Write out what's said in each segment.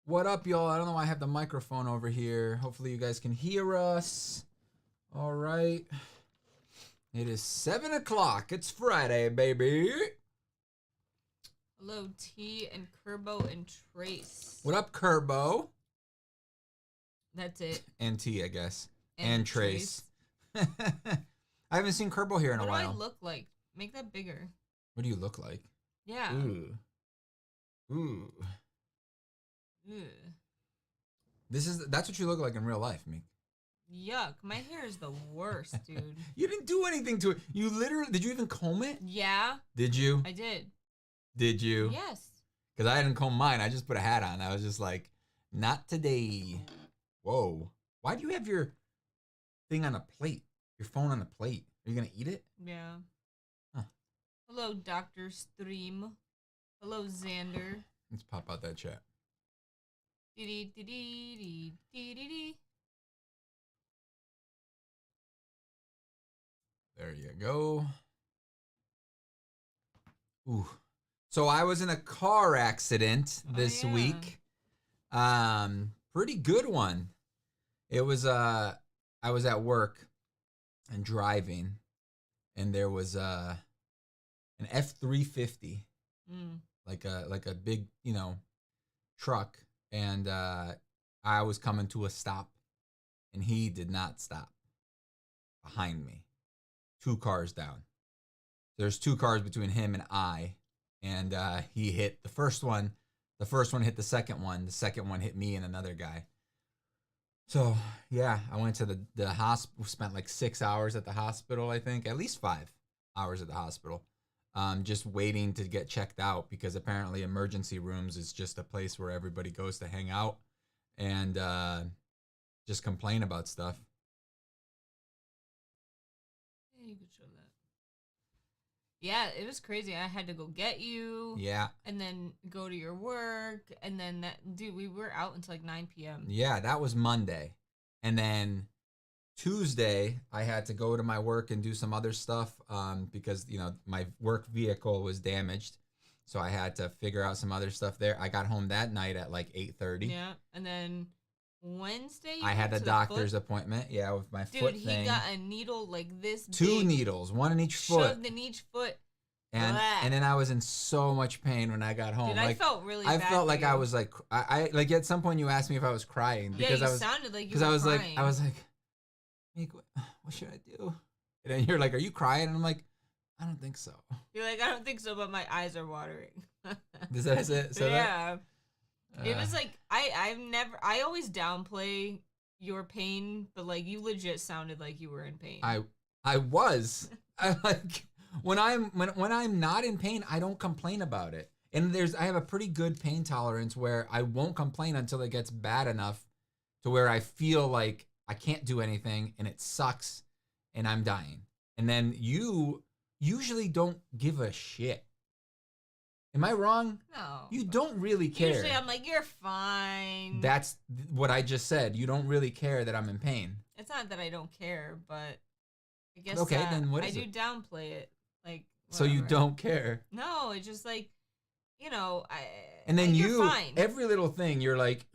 What up, y'all? I don't know why I have the microphone over here. Hopefully you guys can hear us. All right. It is 7 o'clock. It's Friday, baby. Hello, T and Kerbo and Trace. What up, Kerbo? That's it. And T, I guess. And Trace. I haven't seen Kerbo here in a while. What do I look like? Make that bigger. What do you look like? Yeah. Ooh. Ooh. That's what you look like in real life, Meek. Yuck. My hair is the worst, dude. You didn't do anything to it. You literally, did you even comb it? Yeah. Did you? I did. Did you? Yes. Because I didn't comb mine. I just put a hat on. I was just like, not today. Whoa. Why do you have your thing on a plate? Your phone on a plate? Are you going to eat it? Yeah. Huh. Hello, Dr. Stream. Hello, Xander. Let's pop out that chat. There you go. Ooh. So I was in a car accident this week. Pretty good one. It was I was at work and driving, and there was an F-350, like a big, truck, and I was coming to a stop, and he did not stop behind me. 2 cars down. There's 2 cars between him and I, and he hit the first one. The first one hit the second one. The second one hit me and another guy. So, yeah, I went to the hospital, spent like 6 hours at the hospital, I think. At least 5 hours at the hospital. Just waiting to get checked out, because apparently emergency rooms is just a place where everybody goes to hang out and just complain about stuff. You could show that. Yeah, it was crazy. I had to go get you. Yeah. And then go to your work. And then, dude, we were out until like 9 p.m. Yeah, that was Monday. And then Tuesday, I had to go to my work and do some other stuff because, my work vehicle was damaged. So I had to figure out some other stuff there. I got home that night at like 8:30. Yeah. And then Wednesday, I had a doctor's appointment. Yeah, with my foot thing. Dude, he got a needle like this 2 big, needles, 1 in each foot. Shoved in each foot. And then I was in so much pain when I got home. Dude, like, I felt really bad. I felt like I was like, I like at some point you asked me if I was crying. Because yeah, you sounded like you were crying. I was like, Meek, what should I do? And then you're like, are you crying? And I'm like, I don't think so. You're like, I don't think so, but my eyes are watering. Is that it? Yeah. It was like, I always downplay your pain, but like you legit sounded like you were in pain. I was. I like when I'm not in pain, I don't complain about it. And I have a pretty good pain tolerance where I won't complain until it gets bad enough to where I feel like I can't do anything and it sucks and I'm dying. And then you usually don't give a shit. Am I wrong? No. You don't really care. Usually I'm like, you're fine. That's what I just said. You don't really care that I'm in pain. It's not that I don't care, but I guess then what is I it? do downplay it. Like, so you don't care. No, it's just like, and then you're fine. Every little thing, you're like,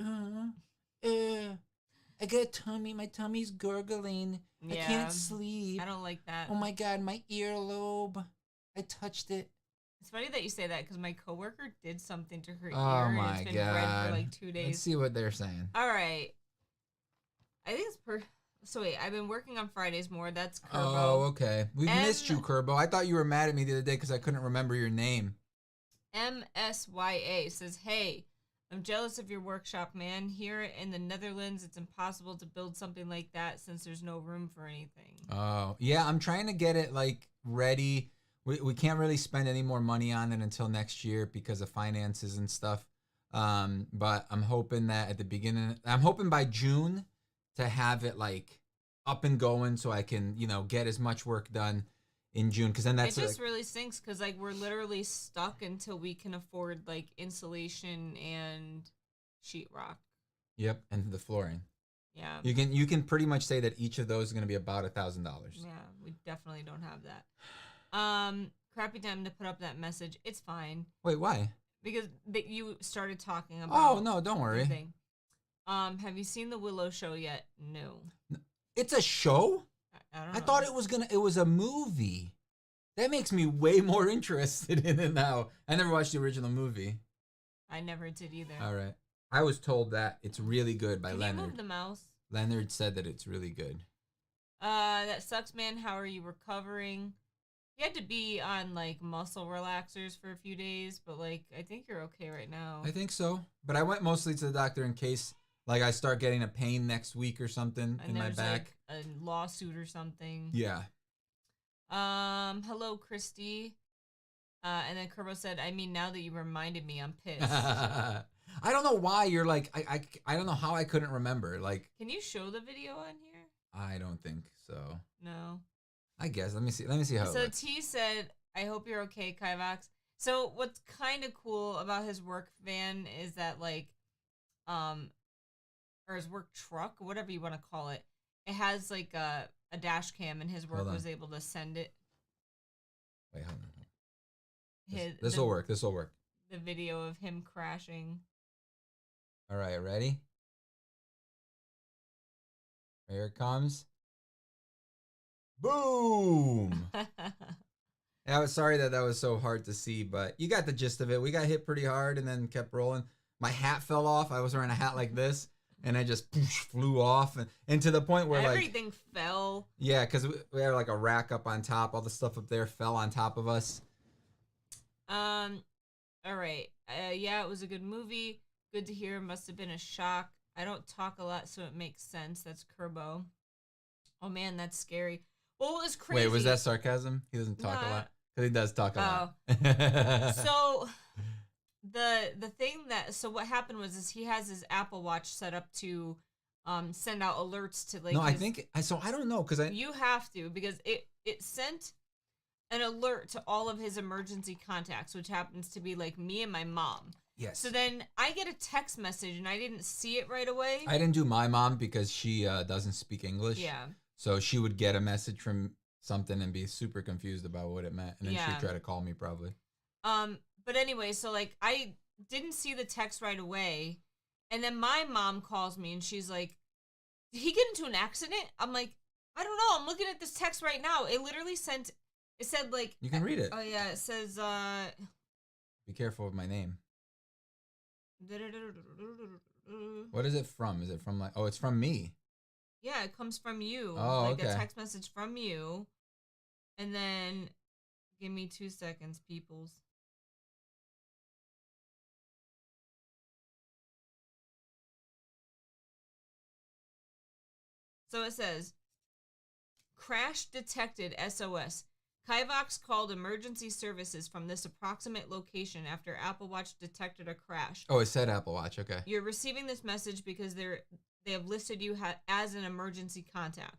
I got a tummy. My tummy's gurgling. Yeah, I can't sleep. I don't like that. Oh my God, my earlobe. I touched it. It's funny that you say that because my coworker did something to her ear. Oh my and it's been red for like 2 days. Let's see what they're saying. All right. I think it's So wait, I've been working on Fridays more. That's Kerbo. Oh, okay. We missed you, Kerbo. I thought you were mad at me the other day because I couldn't remember your name. MSYA says, hey, I'm jealous of your workshop, man. Here in the Netherlands, it's impossible to build something like that since there's no room for anything. Oh, yeah. I'm trying to get it like ready. We can't really spend any more money on it until next year because of finances and stuff. But I'm hoping that at the beginning, I'm hoping by June to have it like up and going so I can, get as much work done in June. Because then that's it just really stinks because like we're literally stuck until we can afford like insulation and sheetrock. Yep, and the flooring. Yeah. You can pretty much say that each of those is going to be about $1,000. Yeah, we definitely don't have that. Crappy time to put up that message. It's fine. Wait, why? because that you started talking Oh about. no, don't the worry. thing. Have you seen the Willow show yet? No. It's a show? I don't I know. thought it was a movie. That makes me way more interested in it now. I never watched the original movie. I never did either. All right. I was told that it's really good by Can Leonard. you move the mouse? Leonard said that it's really good. That sucks, man. How are you recovering? You had to be on like muscle relaxers for a few days, but like I think you're okay right now. I think so. But I went mostly to the doctor in case like I start getting a pain next week or something in my back. Like, a lawsuit or something. Yeah. Hello, Christy. And then Kerbo said, I mean, now that you reminded me, I'm pissed. I don't know why you're like I don't know how I couldn't remember. Like, can you show the video on here? I don't think so. No. I guess. Let me see how it looks. T said, I hope you're okay, Kivox. So what's kind of cool about his work van is that like or his work truck, whatever you want to call it, it has like a dash cam, and his work was able to send it. Wait, hold on. This will work. This will work. The video of him crashing. All right, ready? Here it comes. Boom! I was sorry that was so hard to see, but you got the gist of it. We got hit pretty hard and then kept rolling. My hat fell off. I was wearing a hat like this, and I just flew off, and to the point where everything fell. Yeah, because we had like a rack up on top. All the stuff up there fell on top of us. All right. Yeah, it was a good movie. Good to hear. Must have been a shock. I don't talk a lot, so it makes sense. That's Kerbo. Oh man, that's scary. Well, it was crazy. Wait, was that sarcasm? He doesn't talk a lot. Because he does talk a lot. So the thing so what happened was he has his Apple Watch set up to send out alerts to like. No, I think so. I don't know because you have to because it sent an alert to all of his emergency contacts, which happens to be like me and my mom. Yes. So then I get a text message and I didn't see it right away. I didn't do my mom because she doesn't speak English. Yeah. So she would get a message from something and be super confused about what it meant, and then she'd try to call me probably. But anyway, so like I didn't see the text right away, and then my mom calls me and she's like, "Did he get into an accident?" I'm like, "I don't know. I'm looking at this text right now. It literally sent. It said like you can read it. Oh yeah, it says Be careful of my name. What is it from? Is it from like? Oh, it's from me. Yeah, it comes from you. Oh, like okay. a text message from you. And then, give me 2 seconds, peoples. So it says, crash detected SOS. Kivox called emergency services from this approximate location after Apple Watch detected a crash. Oh, it said Apple Watch. Okay. You're receiving this message because they have listed you as an emergency contact.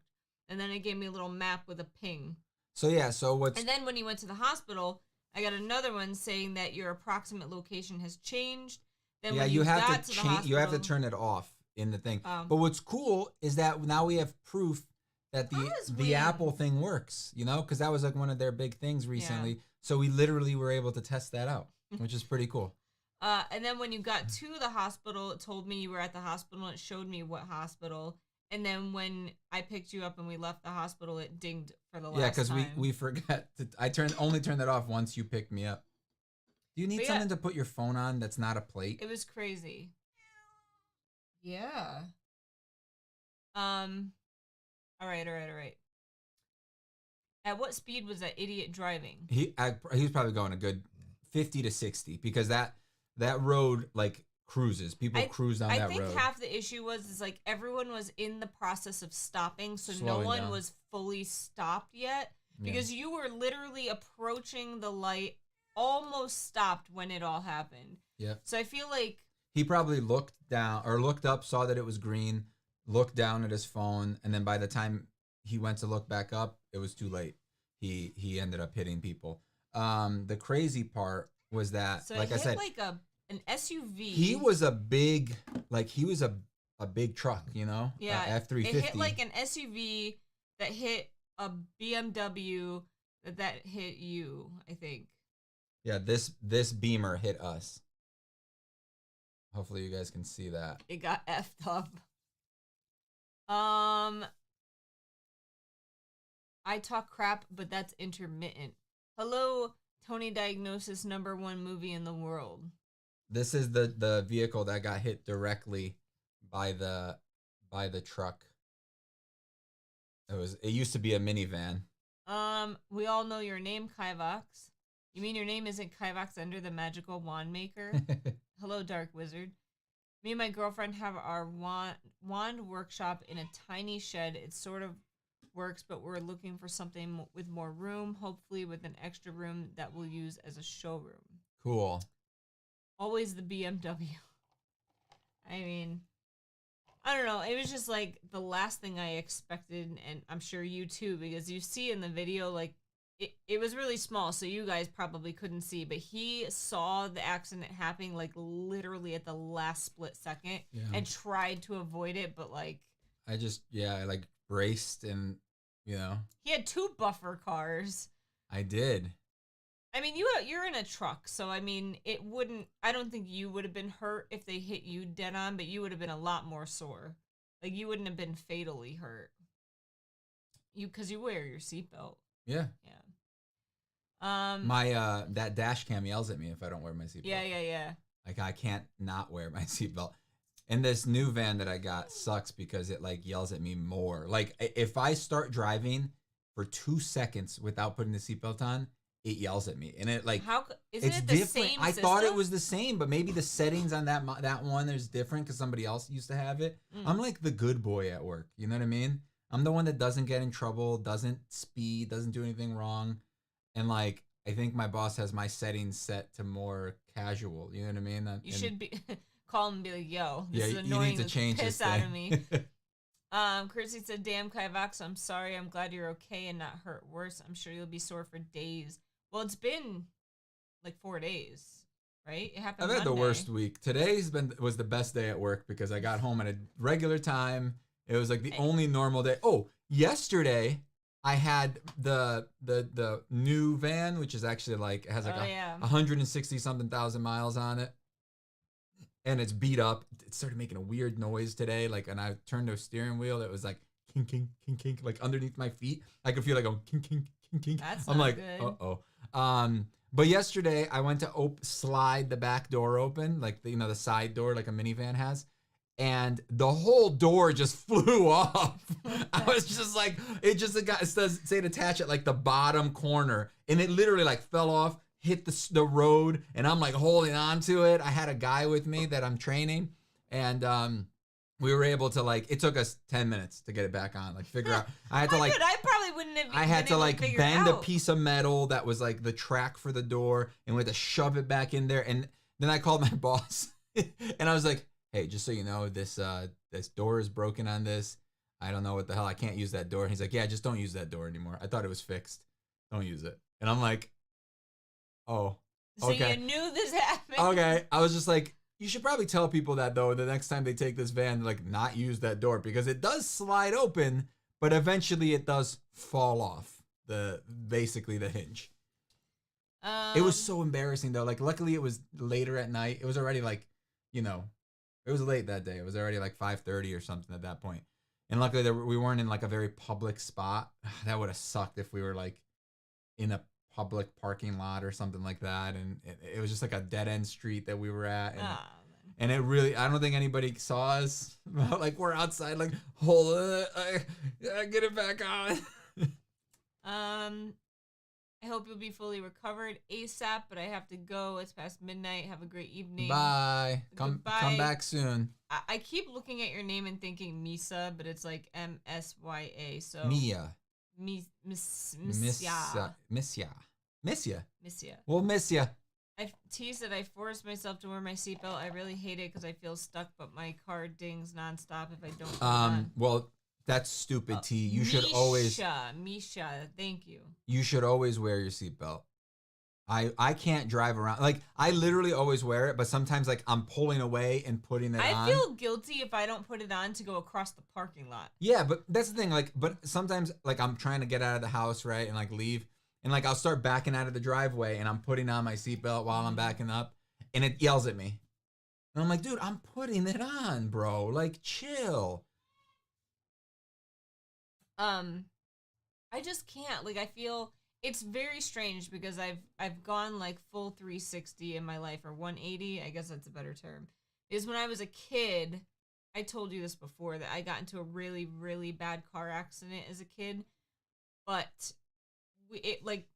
And then it gave me a little map with a ping. So yeah, And then when you went to the hospital, I got another one saying that your approximate location has changed. Then when you have got to the hospital, you have to turn it off in the thing. But what's cool is that now we have proof that the Apple thing works, you know, because that was like one of their big things recently. Yeah. So we literally were able to test that out, which is pretty cool. And then when you got to the hospital, it told me you were at the hospital. And it showed me what hospital. And then when I picked you up and we left the hospital, it dinged for the last time. Yeah, because we forgot to. I only turned that off once you picked me up. Do you need something to put your phone on that's not a plate? It was crazy. Yeah. All right. At what speed was that idiot driving? He was probably going a good 50 to 60 because that road like cruises. People cruise down that road. I think half the issue was like everyone was in the process of stopping, so no one was fully stopped yet because you were literally approaching the light, almost stopped when it all happened. Yeah. So I feel like he probably looked down or looked up, saw that it was green, looked down at his phone, and then by the time he went to look back up, it was too late. He ended up hitting people. The crazy part was that, so like I said, like an SUV. He was a big, a big truck, you know? Yeah. F-350. It hit like an SUV that hit a BMW that hit you, I think. Yeah, this Beamer hit us. Hopefully you guys can see that. It got effed up. I talk crap, but that's intermittent. Hello, Tony Diagnosis #1 movie in the world. This is the vehicle that got hit directly by the truck. It used to be a minivan. We all know your name, Kivox. You mean your name isn't Kivox Ender, the magical wand maker? Hello, Dark Wizard. Me and my girlfriend have our wand workshop in a tiny shed. It sort of works, but we're looking for something with more room, hopefully with an extra room that we'll use as a showroom. Cool. Always the BMW. I mean, I don't know. It was just like the last thing I expected, and I'm sure you too, because you see in the video, like, it was really small, so you guys probably couldn't see, but he saw the accident happening, like, literally at the last split second and tried to avoid it, but, like... I like, braced and, you know... He had 2 buffer cars. I did. I mean, you're in a truck, so, I mean, it wouldn't... I don't think you would have been hurt if they hit you dead on, but you would have been a lot more sore. Like, you wouldn't have been fatally hurt. Because you wear your seatbelt. Yeah. Yeah. My that dash cam yells at me if I don't wear my seatbelt. Yeah. Like, I can't not wear my seatbelt. And this new van that I got sucks because it, like, yells at me more. Like, if I start driving for 2 seconds without putting the seatbelt on, it yells at me. And it, like, isn't it's it the different. same I system? thought it was the same, but maybe the settings on that one is different because somebody else used to have it. I'm like the good boy at work. You know what I mean? I'm the one that doesn't get in trouble, doesn't speed, doesn't do anything wrong. And, like, I think my boss has my settings set to more casual. You know what I mean? You should be call him and be like, "Yo, this is you annoying. need to change piss this out thing. of me." Kirsty said, "Damn, Kivox, I'm sorry. I'm glad you're okay and not hurt worse. I'm sure you'll be sore for days." Well, it's been like 4 days, right? It happened. I've had Monday. the worst week. Today's was the best day at work because I got home at a regular time. It was like the only normal day. Oh, yesterday I had the new van, which is actually like, it has like 160 something thousand miles on it. And it's beat up. It started making a weird noise today. Like, and I turned the steering wheel. It was like kink, kink, kink, kink, like underneath my feet. I could feel like going kink, kink, kink, kink. I'm like, good. Uh-oh. But yesterday I went to slide the back door open, like the side door, like a minivan has. And the whole door just flew off. I was just like, it does say to attach at like the bottom corner. And it literally like fell off, hit the road. And I'm like holding on to it. I had a guy with me that I'm training. And we were able to like, it took us 10 minutes to get it back on, like figure out. I had to like, I probably wouldn't have. I had to like bend a piece of metal that was like the track for the door. And we had to shove it back in there. And then I called my boss and I was like, "Hey, just so you know, this door is broken on this. I don't know what the hell. I can't use that door." And he's like, "Yeah, just don't use that door anymore. I thought it was fixed. Don't use it." And I'm like, "Oh, okay." So you knew this happened. Okay. I was just like, you should probably tell people that, though, the next time they take this van, like, not use that door. Because it does slide open, but eventually it does fall off, basically the hinge. It was so embarrassing, though. Like, luckily it was later at night. It was already, like, it was late that day. It was already like 5:30 or something at that point. And luckily we weren't in like a very public spot. That would have sucked if we were like in a public parking lot or something like that. And it was just like a dead end street that we were at. And it really, I don't think anybody saw us. Like we're outside, like, hold it, get it back on. I hope you'll be fully recovered ASAP, but I have to go. It's past midnight. Have a great evening. Bye. Come back soon. I keep looking at your name and thinking Misa, but it's like MSYA. So Mia. Misya. We'll miss ya. I teased that I forced myself to wear my seatbelt. I really hate it because I feel stuck, but my car dings nonstop if I don't put it on. Well, that's stupid, T. You should always... Misha, thank you. You should always wear your seatbelt. I can't drive around. Like, I literally always wear it, but sometimes, like, I'm pulling away and putting it on. I feel guilty if I don't put it on to go across the parking lot. Yeah, but that's the thing. Like, but sometimes, like, I'm trying to get out of the house, right, and, like, leave. And, like, I'll start backing out of the driveway, and I'm putting on my seatbelt while I'm backing up, and it yells at me. And I'm like, dude, I'm putting it on, bro. Like, chill. I just can't. Like I feel it's very strange because I've gone like full 360 in my life or 180, I guess that's a better term. Is when I was a kid, I told you this before that I got into a really really bad car accident as a kid, but it like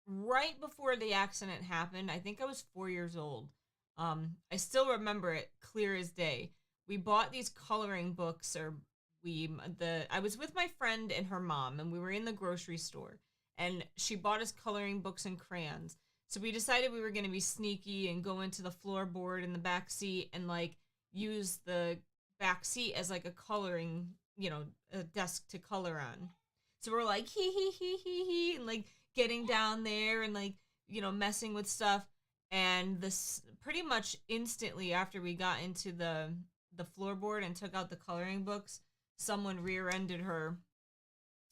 right before the accident happened, I think I was 4 years old. I still remember it clear as day. We bought these coloring books, or I was with my friend and her mom, and we were in the grocery store, and she bought us coloring books and crayons. So we decided we were going to be sneaky and go into the floorboard in the back seat and like use the back seat as like a coloring, a desk to color on. So we're like hee, and like getting down there and like messing with stuff. And this pretty much instantly after we got into the floorboard and took out the coloring books, someone rear-ended her,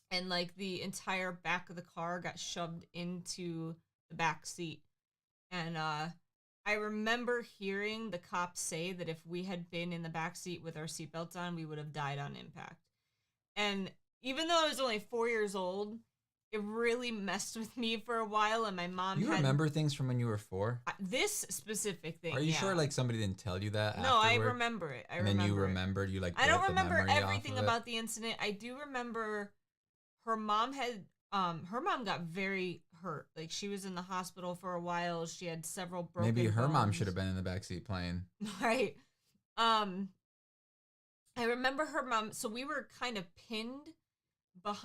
and like the entire back of the car got shoved into the back seat. And I remember hearing the cops say that if we had been in the back seat with our seatbelts on, we would have died on impact. And even though I was only 4 years old, it really messed with me for a while. And my mom You remember things from when you were 4? This specific thing. Are you sure like somebody didn't tell you that? No, afterward? I remember it. And then you remembered, you like. I don't built the remember memory everything off of about the incident. I do remember her mom got very hurt. Like she was in the hospital for a while. She had several broken Maybe her mom bones. should have been in the backseat playing. Right. I remember her mom. So we were kind of pinned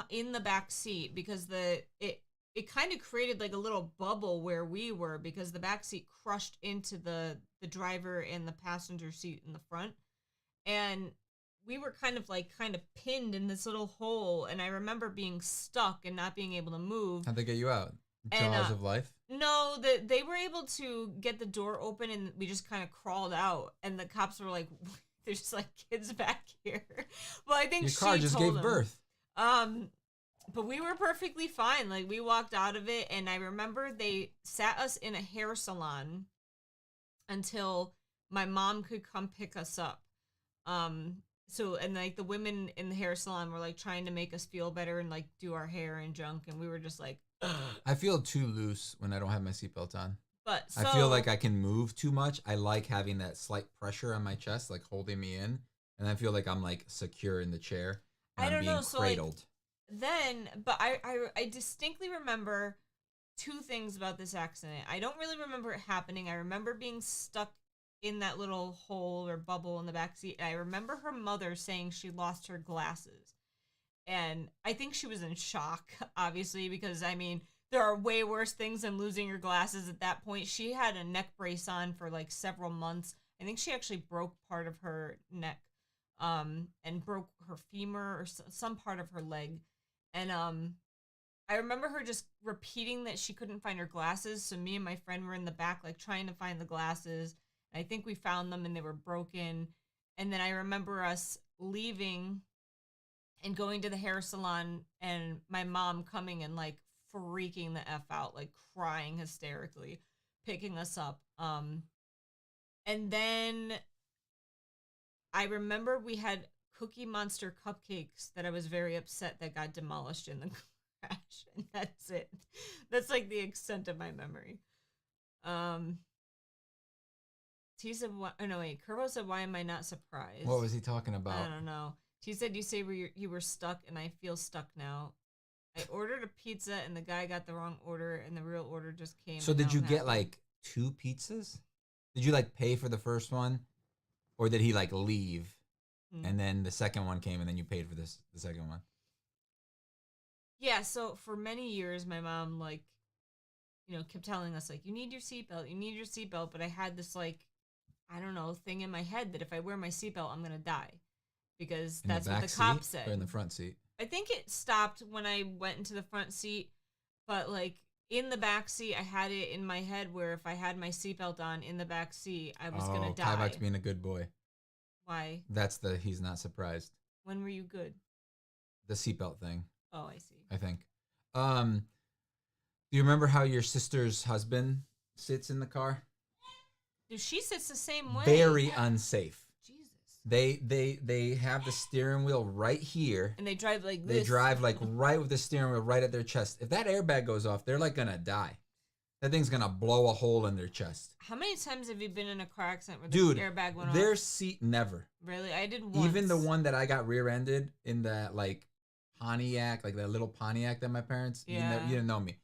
in the back seat because it kind of created like a little bubble where we were, because the back seat crushed into the driver and the passenger seat in the front, and we were kind of pinned in this little hole. And I remember being stuck and not being able to move. How'd they get you out? Jaws of life? No, they were able to get the door open, and we just kind of crawled out. And the cops were like, "There's just like kids back here." Well, I think your car just gave birth. But we were perfectly fine. Like we walked out of it, and I remember they sat us in a hair salon until my mom could come pick us up. So, and like the women in the hair salon were like trying to make us feel better and like do our hair and junk, and we were just like, ugh. I feel too loose when I don't have my seatbelt on. But I feel like I can move too much. I like having that slight pressure on my chest, like holding me in, and I feel like I'm like secure in the chair. And I'm being cradled. But I distinctly remember two things about this accident. I don't really remember it happening. I remember being stuck in that little hole or bubble in the back seat. I remember her mother saying she lost her glasses. And I think she was in shock, obviously, because I mean, there are way worse things than losing your glasses at that point. She had a neck brace on for like several months. I think she actually broke part of her neck, and broke her femur or some part of her leg. And I remember her just repeating that she couldn't find her glasses. So me and my friend were in the back, like trying to find the glasses. I think we found them and they were broken. And then I remember us leaving and going to the hair salon, and my mom coming and like freaking the F out, like crying hysterically, picking us up. And then I remember we had Cookie Monster cupcakes that I was very upset that got demolished in the crash. And that's it. That's like the extent of my memory. T said, oh no, wait. Kerbo said, why am I not surprised? What was he talking about? I don't know. T said, you say you were stuck, and I feel stuck now. I ordered a pizza, and the guy got the wrong order, and the real order just came. So did you get like 2 pizzas? Did you like pay for the first one? Or did he like leave, and then the second one came, and then you paid for the second one? Yeah, so for many years, my mom, like, kept telling us, like, you need your seatbelt, but I had this, like, I don't know, thing in my head that if I wear my seatbelt, I'm going to die. Because that's what the cop said. Or in the front seat? I think it stopped when I went into the front seat, but, like, in the back seat, I had it in my head where if I had my seatbelt on in the back seat, I was going to die. Kivox being a good boy. Why? That's he's not surprised. When were you good? The seatbelt thing. Oh, I see. I think. Do you remember how your sister's husband sits in the car? Dude, she sits the same way. Very unsafe. Jesus. They have the steering wheel right here. And they drive like They this. drive like right with the steering wheel right at their chest. If that airbag goes off, they're like gonna die. That thing's gonna blow a hole in their chest. How many times have you been in a car accident where the airbag went their off? seat never. Really? I did once. Even the one that I got rear-ended in that like Pontiac, like that little Pontiac that my parents. Yeah. You didn't know me.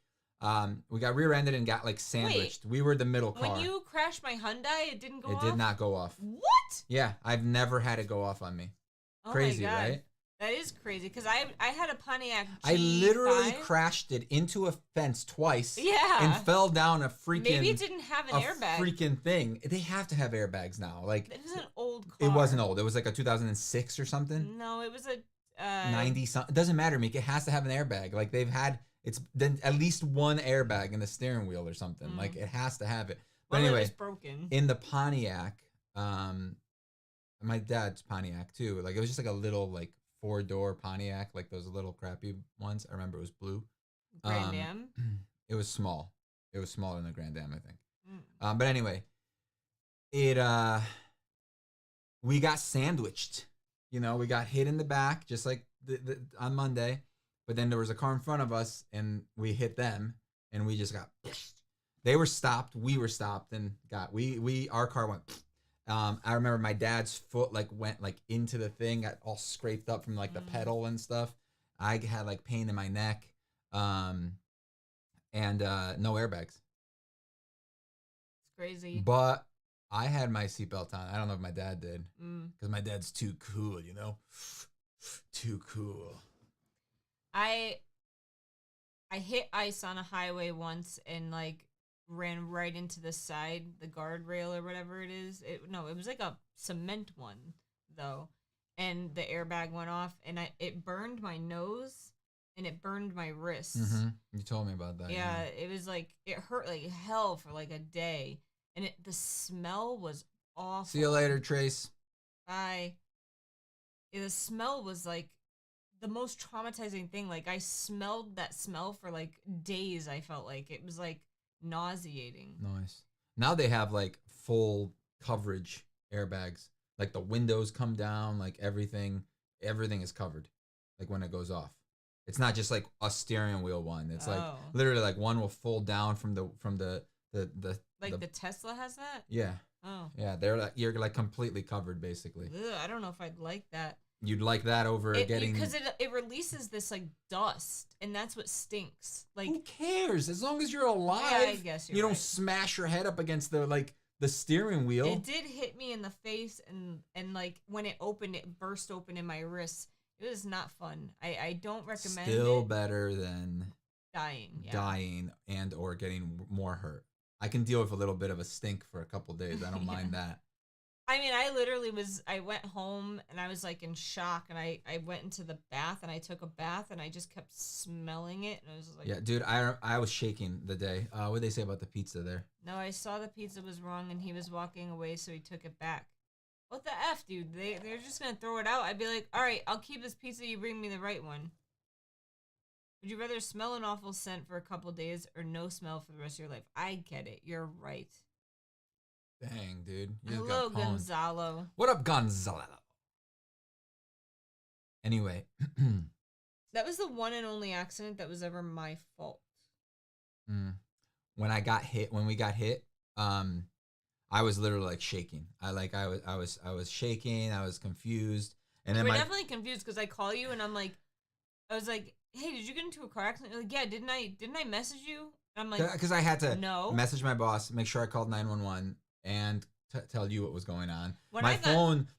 We got rear-ended and got like sandwiched. We were the middle car. When you crashed my Hyundai, it didn't go off? It did not go off. What? Yeah, I've never had it go off on me. Oh Crazy, my God. right? That is crazy because I had a Pontiac G5. I literally crashed it into a fence twice. Yeah. And fell down a freaking. Maybe it didn't have an airbag. Freaking thing. They have to have airbags now. Like it was an old car. It wasn't old. It was like a 2006 or something. No, it was a 90 something. It doesn't matter, Meek. It has to have an airbag. Like they've had it's then at least one airbag in the steering wheel or something. Like it has to have it. But well, anyway, it was broken. In the Pontiac, my dad's Pontiac too. Like it was just like a little like 4-door Pontiac, like those little crappy ones. I remember it was blue. Grand Am? It was small. It was smaller than the Grand Am, I think. But anyway, we got sandwiched. You know, we got hit in the back just like on Monday, but then there was a car in front of us and we hit them and we just got. They were stopped. We were stopped and our car went. I remember my dad's foot like went like into the thing, got all scraped up from like the pedal and stuff. I had like pain in my neck, and no airbags. It's crazy. But I had my seatbelt on. I don't know if my dad did, because my dad's too cool, you know, too cool. I hit ice on a highway once and like ran right into the side, the guardrail or whatever it is. It was like a cement one though, and the airbag went off, and it burned my nose and it burned my wrists. You told me about that. Yeah, it was like it hurt like hell for like a day, and the smell was awful. See you later, Trace. Bye. Yeah, the smell was like the most traumatizing thing. Like I smelled that smell for like days. I felt like it was like nauseating. Nice. Now they have like full coverage airbags. Like the windows come down, like everything is covered. Like when it goes off. It's not just like a steering wheel one. It's like literally like one will fold down from the like the Tesla has that? Yeah. Oh. Yeah, they're like you're like completely covered basically. Ugh, I don't know if I'd like that. You'd like that over getting because it releases this like dust, and that's what stinks. Like who cares? As long as you're alive, yeah, I guess you don't smash your head up against the steering wheel. It did hit me in the face, and like when it opened, it burst open in my wrists. It was not fun. I don't recommend it. Still better than dying and or getting more hurt. I can deal with a little bit of a stink for a couple days. I don't mind that. I mean, I went home and I was like in shock, and I went into the bath and I took a bath and I just kept smelling it, and I was like, yeah, dude, I was shaking the day. What did they say about the pizza there? No, I saw the pizza was wrong and he was walking away, so he took it back. What the F, dude? They're just gonna throw it out. I'd be like, all right, I'll keep this pizza, you bring me the right one. Would you rather smell an awful scent for a couple days or no smell for the rest of your life? I get it. You're right. Dang, dude. Hello, Gonzalo. What up, Gonzalo? Anyway. That was the one and only accident that was ever my fault. When we got hit, I was literally like shaking. I was shaking. I was confused. And then we're definitely confused because I call you and I was like, hey, did you get into a car accident? You're like, yeah, didn't I message you? And I'm like, because I had to message my boss, make sure I called 911 and tell you what was going on. When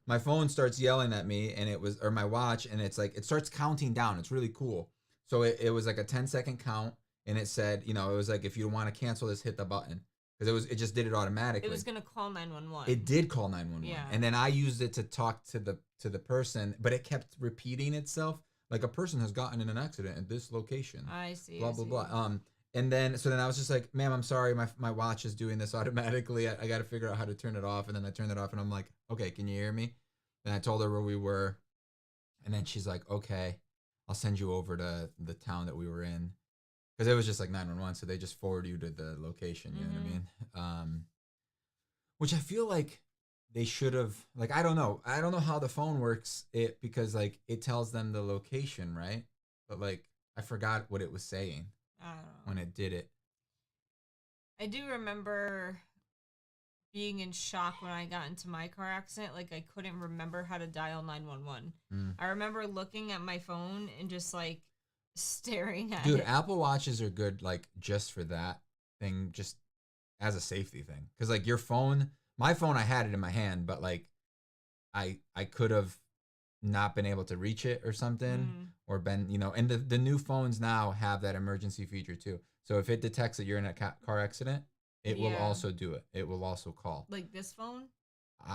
my phone starts yelling at me, and or my watch, and it's like it starts counting down. It's really cool. So it was like a 10-second count, and it said, it was like, if you want to cancel this, hit the button, because it just did it automatically. It was gonna call 911. It did call 911. Yeah. And then I used it to talk to the person, but it kept repeating itself. Like, a person has gotten in an accident at this location. I see. Blah blah blah. And then I was just like, ma'am, I'm sorry, my watch is doing this automatically. I got to figure out how to turn it off. And then I turned it off, and I'm like, okay, can you hear me? And I told her where we were, and then she's like, okay, I'll send you over to the town that we were in, because it was just like 911, so they just forward you to the location. You know what I mean? Which I feel like they should have, like, I don't know. I don't know how the phone works because like it tells them the location, right? But like I forgot what it was saying I don't know. when it did it. I do remember being in shock when I got into my car accident. Like, I couldn't remember how to dial 911. I remember looking at my phone and just like staring at Dude, it. Apple Watches are good, like, just for that thing, just as a safety thing. Because like your phone, my phone, I had it in my hand, but like I could have not been able to reach it or something, or been, and the new phones now have that emergency feature too. So if it detects that you're in a car accident, it will also do it. It will also call. Like this phone?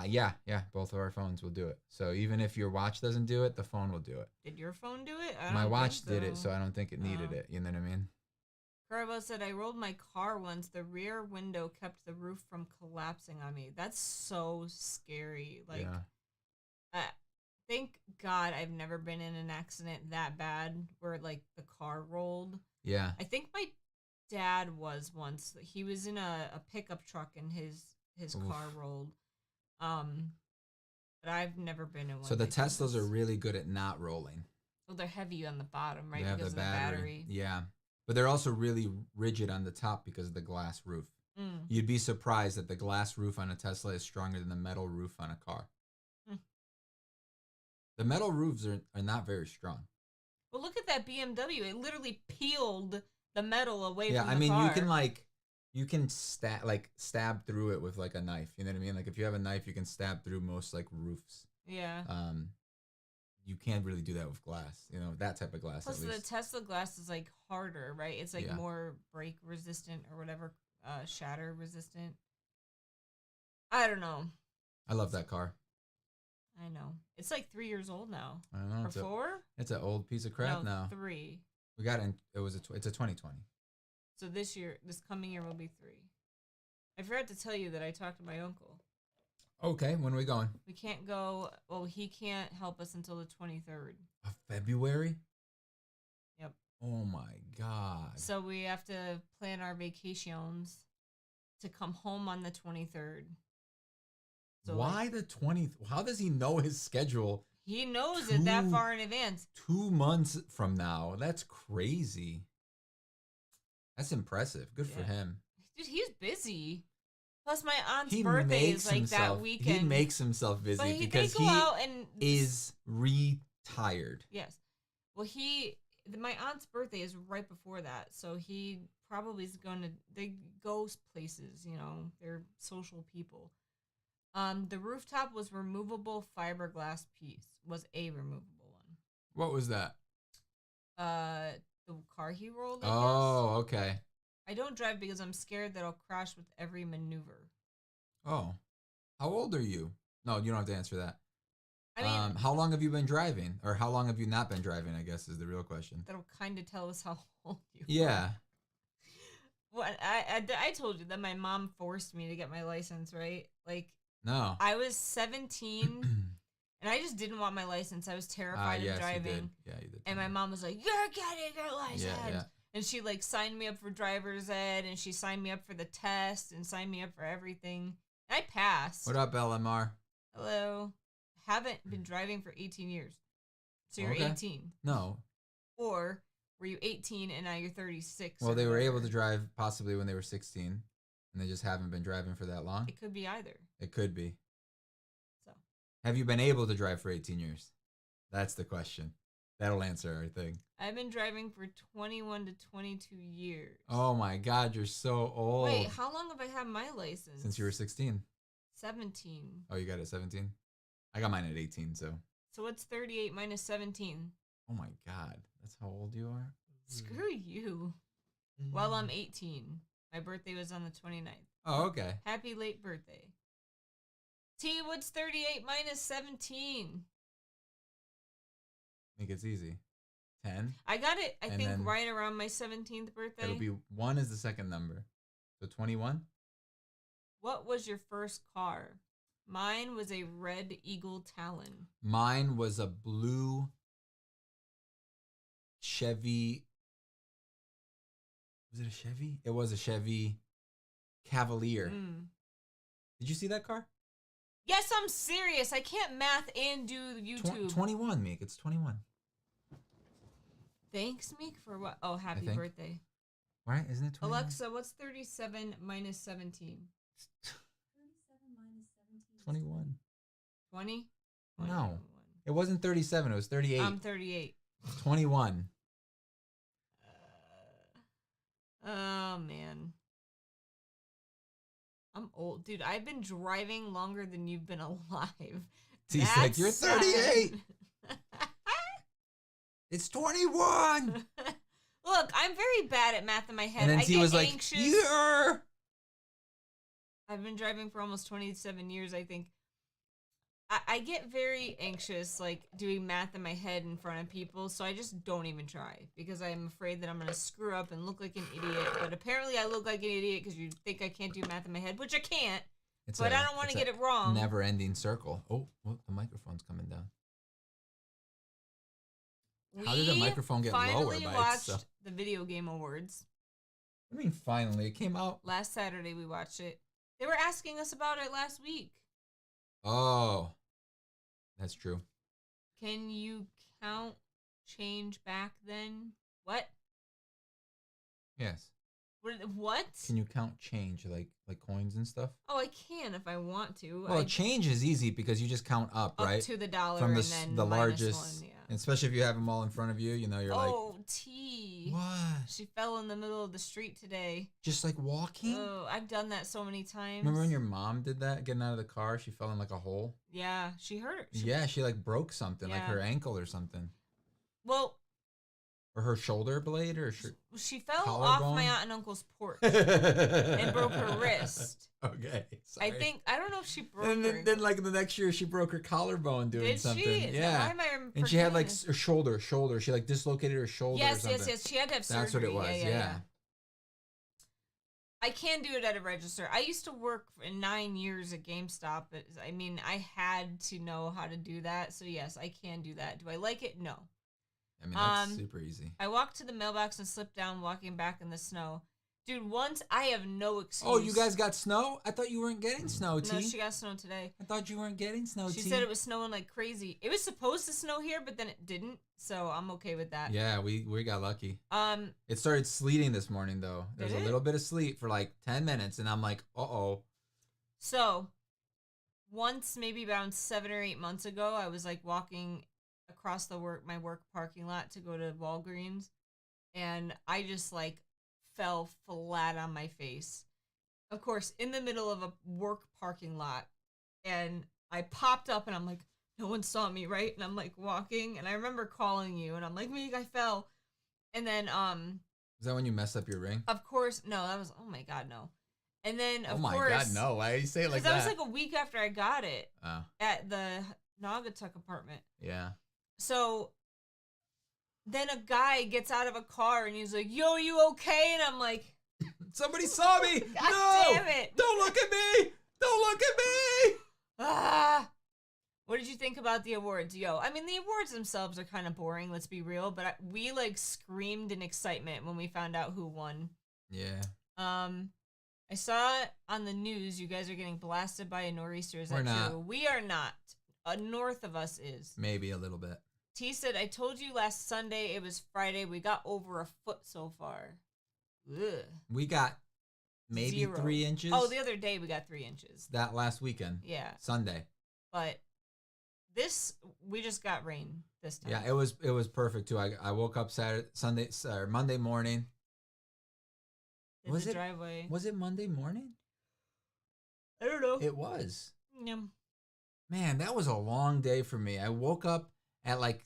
Yeah, both of our phones will do it. So even if your watch doesn't do it, the phone will do it. Did your phone do it? My watch did it, so I don't think it needed it. You know what I mean? Carbo said, I rolled my car once. The rear window kept the roof from collapsing on me. That's so scary. Like, thank God I've never been in an accident that bad where, like, the car rolled. Yeah. I think my dad was once. He was in a pickup truck and his car rolled. But I've never been in one. So the Teslas are really good at not rolling. Well, they're heavy on the bottom, right? They have because the of battery. the battery. Yeah. But they're also really rigid on the top because of the glass roof. You'd be surprised that the glass roof on a Tesla is stronger than the metal roof on a car. The metal roofs are not very strong. Well, look at that BMW. It literally peeled the metal away from the car. Yeah, I mean, you can stab through it with like a knife. You know what I mean? Like if you have a knife, you can stab through most like roofs. Yeah. You can't really do that with glass. That type of glass. Plus, at least. the Tesla glass is like harder, right? It's like more break resistant or whatever, shatter resistant. I don't know. I love that car. I know. It's like 3 years old now. I don't know. Or 4? It's an old piece of crap now. 3. We got it. It's a 2020. So this coming year will be 3. I forgot to tell you that I talked to my uncle. Okay, when are we going? We can't go. Well, he can't help us until the 23rd of February. Yep. Oh my God. So we have to plan our vacations to come home on the 23rd. So why the 20th? How does he know his schedule? He knows it that far in advance. 2 months from now. That's crazy. That's impressive. Good for him. Dude, he's busy. Plus, my aunt's birthday is like that weekend. He makes himself busy because he is retired. Yes. Well, my aunt's birthday is right before that, so he probably is going to. They go places, they're social people. The rooftop was removable fiberglass piece. Was a removable one. What was that? The car he rolled. I guess. Okay. Okay. I don't drive because I'm scared that I'll crash with every maneuver. Oh, how old are you? No, you don't have to answer that. I mean, how long have you been driving, or how long have you not been driving? I guess is the real question. That'll kind of tell us how old you are. Yeah. Well, I told you that my mom forced me to get my license, right? Like, no, I was 17, and I just didn't want my license. I was terrified of driving. You did. Yeah, you did. And my mom was like, "You're getting your license." Yeah. And she like signed me up for driver's ed, and she signed me up for the test, and signed me up for everything. And I passed. What up, LMR? Hello. Haven't been driving for 18 years. So you're 18. No. Or were you 18 and now you're 36? Well, they were able to drive possibly when they were 16, and they just haven't been driving for that long. It could be either. It could be. So. Have you been able to drive for 18 years? That's the question. That'll answer everything. I've been driving for 21 to 22 years. Oh my God, you're so old. Wait, how long have I had my license? Since you were 16. 17. Oh, you got it at 17? I got mine at 18, so. So what's 38 minus 17? Oh my God, that's how old you are? Screw you. Well, I'm 18. My birthday was on the 29th. Oh, okay. Happy late birthday. T, what's 38 minus 17? I think it's easy. 10. I got it, I think, right around my 17th birthday. It'll be 1 is the second number. So 21? What was your first car? Mine was a Red Eagle Talon. Mine was a blue Chevy. Was it a Chevy? It was a Chevy Cavalier. Did you see that car? Yes, I'm serious. I can't math and do YouTube. 21, Meek. It's 21. Thanks, Meek, for what? Oh, happy birthday. Right? Isn't it 21? Alexa, what's 37 minus 17? 37 minus 17. 21. 20? No. It wasn't 37. It was 38. I'm 38. 21. Oh, man. I'm old. Dude, I've been driving longer than you've been alive. He's like, you're 38. It's 21. Look, I'm very bad at math in my head. And then I he get was anxious. like, yeah. I've been driving for almost 27 years, I think. I get very anxious, like, doing math in my head in front of people, so I just don't even try, because I'm afraid that I'm going to screw up and look like an idiot. But apparently I look like an idiot because you think I can't do math in my head, which I can't, but I don't want to get it wrong. Never-ending circle. Oh, well, the microphone's coming down. How did the microphone get lower? Finally watched the Video Game Awards. I mean, finally. It came out. Last Saturday we watched it. They were asking us about it last week. Oh, that's true. Can you count change back then? What? Yes. What? Can you count change, like coins and stuff? Oh, I can if I want to. Well, change is easy because you just count up, right? Up to the dollar from and then the largest. one, yeah. Especially if you have them all in front of you, you know, you're like, oh, T. What? She fell in the middle of the street today. Just like walking? Oh, I've done that so many times. Remember when your mom did that, getting out of the car? She fell in like a hole? Yeah, she hurt. She like broke something, like her ankle or something. Well, or her shoulder blade or she fell off my aunt and uncle's porch and broke her wrist. Okay, sorry. I don't know if she broke and then like the next year she broke her collarbone doing something. Did she? Yeah. Why am I and she had like her shoulder. She like dislocated her shoulder or something. Yes. She had to have surgery. That's what it was, yeah. I can do it at a register. I used to work for 9 years at GameStop. I mean, I had to know how to do that. So yes, I can do that. Do I like it? No. I mean, that's super easy. I walked to the mailbox and slipped down, walking back in the snow. Dude, once I have no excuse. Oh, you guys got snow? I thought you weren't getting snow, T. No, she got snow today. I thought you weren't getting snow, T. She said it was snowing like crazy. It was supposed to snow here, but then it didn't. So I'm okay with that. Yeah, we got lucky. It started sleeting this morning, though. There's a little bit of sleet for like 10 minutes, and I'm like, uh-oh. So, once, maybe around 7 or 8 months ago, I was like walking across my work parking lot to go to Walgreens, and I just like fell flat on my face, of course, in the middle of a work parking lot, and I popped up and I'm like, no one saw me, right? And I'm like walking, and I remember calling you, and I'm like, Meek, I fell. And then is that when you messed up your ring? Of course, no, that was, oh my god, no. And then of course, oh my god, no, why do you say it like that? Because that was like a week after I got it at the Naugatuck apartment. Yeah. So then a guy gets out of a car and he's like, yo, you okay? And I'm like, somebody saw me. God no, damn it. Don't look at me. Don't look at me. What did you think about the awards? Yo, I mean, the awards themselves are kind of boring, let's be real, but we like screamed in excitement when we found out who won. Yeah. I saw it on the news. You guys are getting blasted by a nor'easter. Is that not. True? We are not. North of us is. Maybe a little bit. T said, I told you last Sunday, it was Friday. We got over a foot so far. Ugh. We got maybe 0. 3 inches. Oh, the other day we got 3 inches. That last weekend. Yeah. Sunday. But we just got rain this time. Yeah, it was perfect too. I woke up Monday morning. Driveway. Was it Monday morning? I don't know. It was. Yeah. Man, that was a long day for me. I woke up at like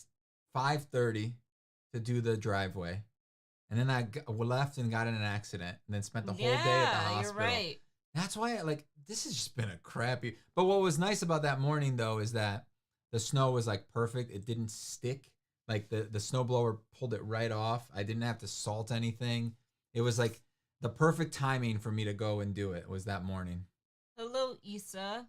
5:30 to do the driveway. And then I left and got in an accident and then spent the whole day at the hospital. You're right. That's why this has just been a crappy. But what was nice about that morning though is that the snow was like perfect. It didn't stick. Like the snowblower pulled it right off. I didn't have to salt anything. It was like the perfect timing for me to go and do it was that morning. Hello, Issa.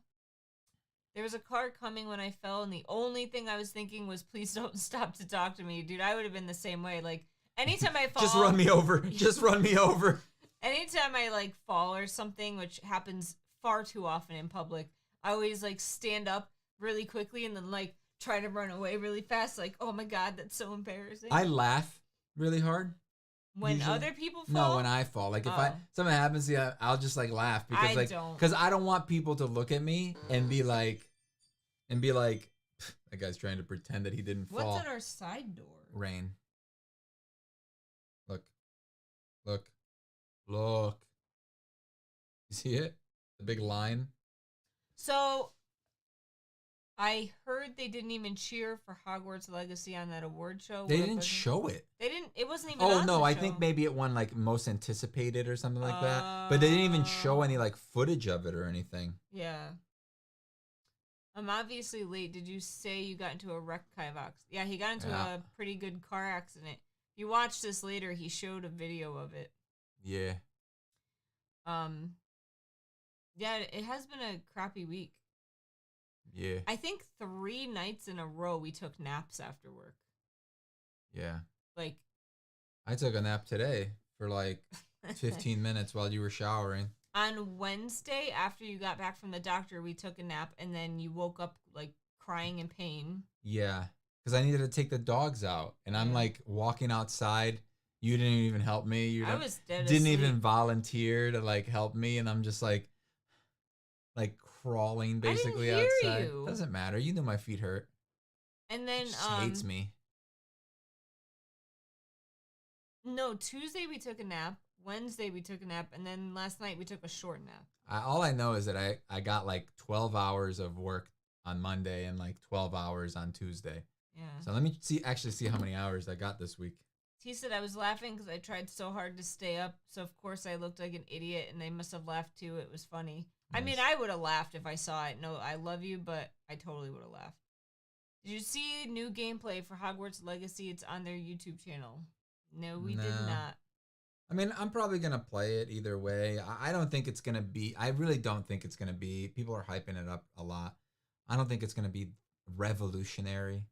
There was a car coming when I fell, and the only thing I was thinking was, please don't stop to talk to me. Dude, I would have been the same way. Like, anytime I fall... Just run me over. Just run me over. Anytime I, like, fall or something, which happens far too often in public. I always like stand up really quickly and then like try to run away really fast. Like, oh my God, that's so embarrassing. I laugh really hard. When usually. other people fall? No, when I fall. Like if Oh. something happens to you, I'll just like laugh because I like don't. because I don't want people to look at me and be like that guy's trying to pretend that he didn't fall. What's at our side door? Rain. Look. Look. Look. You see it? The big line. So I heard they didn't even cheer for Hogwarts Legacy on that award show. They didn't show it. They didn't. It wasn't even. Oh on no, the I show. think maybe it won like most anticipated or something like that. But they didn't even show any like footage of it or anything. Yeah. I'm obviously late. Did you say you got into a wreck, Kivox? Yeah, he got into a pretty good car accident. If you watch this later, he showed a video of it. Yeah. Yeah, it has been a crappy week. Yeah. I think 3 nights in a row we took naps after work. Yeah. Like, I took a nap today for like 15 minutes while you were showering. On Wednesday, after you got back from the doctor, we took a nap, and then you woke up like crying in pain. Yeah. Because I needed to take the dogs out. And I'm like walking outside. You didn't even help me. You I was dead didn't asleep. even volunteer to like help me. And I'm just like crawling basically I didn't hear outside. you. Doesn't matter. You knew my feet hurt. And then She hates me. No, Tuesday we took a nap. Wednesday we took a nap, and then last night we took a short nap. All I know is that I got like 12 hours of work on Monday and like 12 hours on Tuesday. Yeah. So let me actually see how many hours I got this week. He said I was laughing because I tried so hard to stay up, so of course I looked like an idiot, and they must have laughed too. It was funny. Nice. I mean, I would have laughed if I saw it. No, I love you, but I totally would have laughed. Did you see new gameplay for Hogwarts Legacy? It's on their YouTube channel. No, we did not. I mean, I'm probably going to play it either way. I don't think it's going to be, I really don't think it's going to be, people are hyping it up a lot. I don't think it's going to be revolutionary.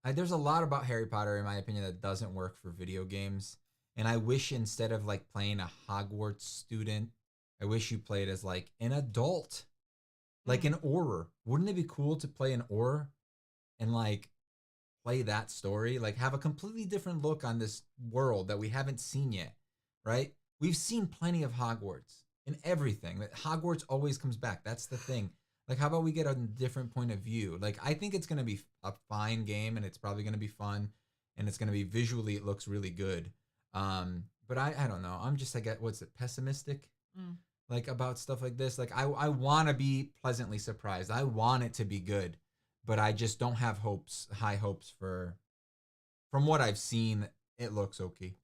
There's a lot about Harry Potter, in my opinion, that doesn't work for video games. And I wish instead of like playing a Hogwarts student, I wish you played as like an adult, like an Auror. Wouldn't it be cool to play an Auror and like play that story? Like have a completely different look on this world that we haven't seen yet, right? We've seen plenty of Hogwarts and everything. That Hogwarts always comes back. That's the thing. Like, how about we get a different point of view? Like, I think it's going to be a fine game, and it's probably going to be fun, and it's going to be visually, it looks really good. But I don't know. I'm just, like, what's it, pessimistic? Like, about stuff like this. Like, I want to be pleasantly surprised. I want it to be good, but I just don't have high hopes from what I've seen, it looks okay.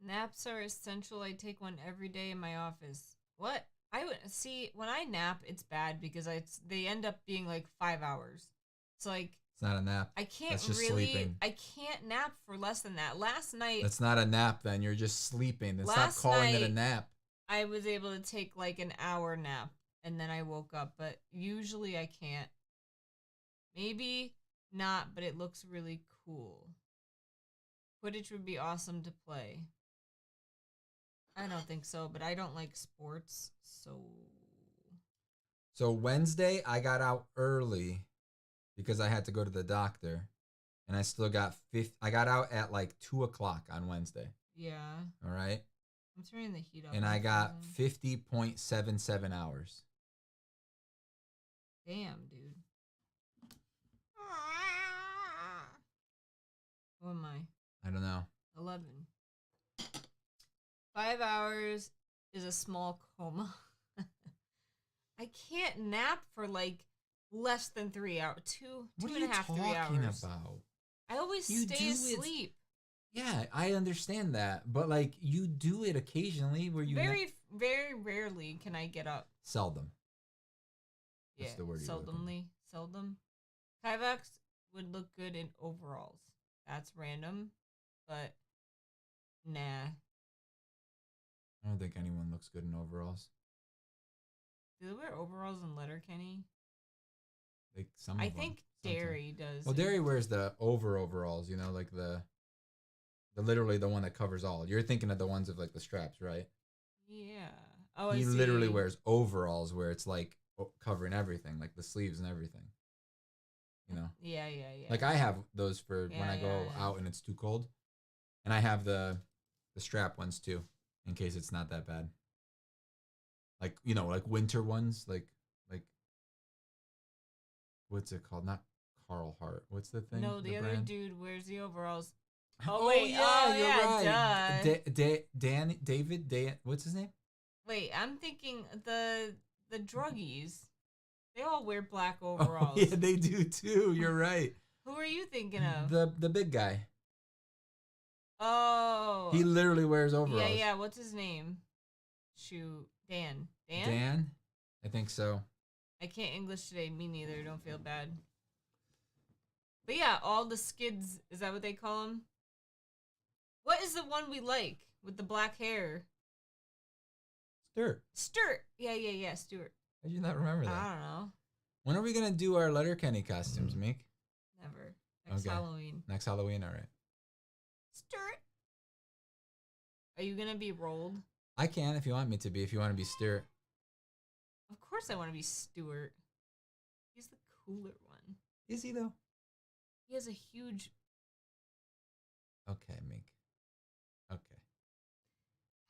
Naps are essential. I take one every day in my office. What? I would see when I nap, it's bad because they end up being like 5 hours. It's like it's not a nap. I can't That's just really. sleeping. I can't nap for less than that. Last night. That's not a nap. Then you're just sleeping. Then stop Last calling it a night, nap. I was able to take like an hour nap and then I woke up, but usually I can't. Maybe not, but it looks really cool. Quidditch would be awesome to play. I don't think so, but I don't like sports, so... So Wednesday, I got out early because I had to go to the doctor, and I still got I got out at like 2 o'clock on Wednesday. Yeah. All right? I'm turning the heat up. And I got 50.77 hours. Damn, dude. What am I? I don't know. 11. 5 hours is a small coma. I can't nap for like less than 3 hours. Two and a half, 3 hours. What are you talking about? I always stay asleep. Yeah, I understand that, but like you do it occasionally where you very rarely can I get up. Seldom. Yeah, That's the word you're looking seldom. Kivox would look good in overalls. That's random, but nah. I don't think anyone looks good in overalls. Do they wear overalls in Letterkenny? Like some. I of them, think sometimes. Derry does. Well, Derry wears the overalls. You know, like the literally the one that covers all. You're thinking of the ones of like the straps, right? Yeah, Oh, I He see. literally wears overalls where it's like covering everything, like the sleeves and everything. You know, Yeah. like I have those for when I go Yeah. out and it's too cold, and I have the strap ones too, in case it's not that bad. Like like winter ones, like what's it called? Not Carl Hart. What's the thing? No, the other brand? dude wears the overalls. Oh, Oh wait. yeah, Oh, you're yeah, right. duh. David. What's his name? Wait, I'm thinking the druggies. They all wear black Oh overalls. yeah, they do too. You're right. Who are you thinking of? The big guy. Oh. He literally wears overalls. Yeah. What's his name? Shoot. Dan. Dan? I think so. I can't English today. Me neither. Don't feel bad. But yeah, all the skids. Is that what they call them? What is the one we like with the black hair? Sturt. Yeah. Stuart. How'd you not remember that? I don't know. When are we gonna do our Letterkenny costumes, Meek? Never. Next Okay. Halloween. Next Halloween, all right. Sturt. Are you gonna be rolled? I can if you want me to be. If you want to be Stuart. Of course I want to be Stuart. He's the cooler one. Is he though? He has a huge... Okay, Meek. Okay.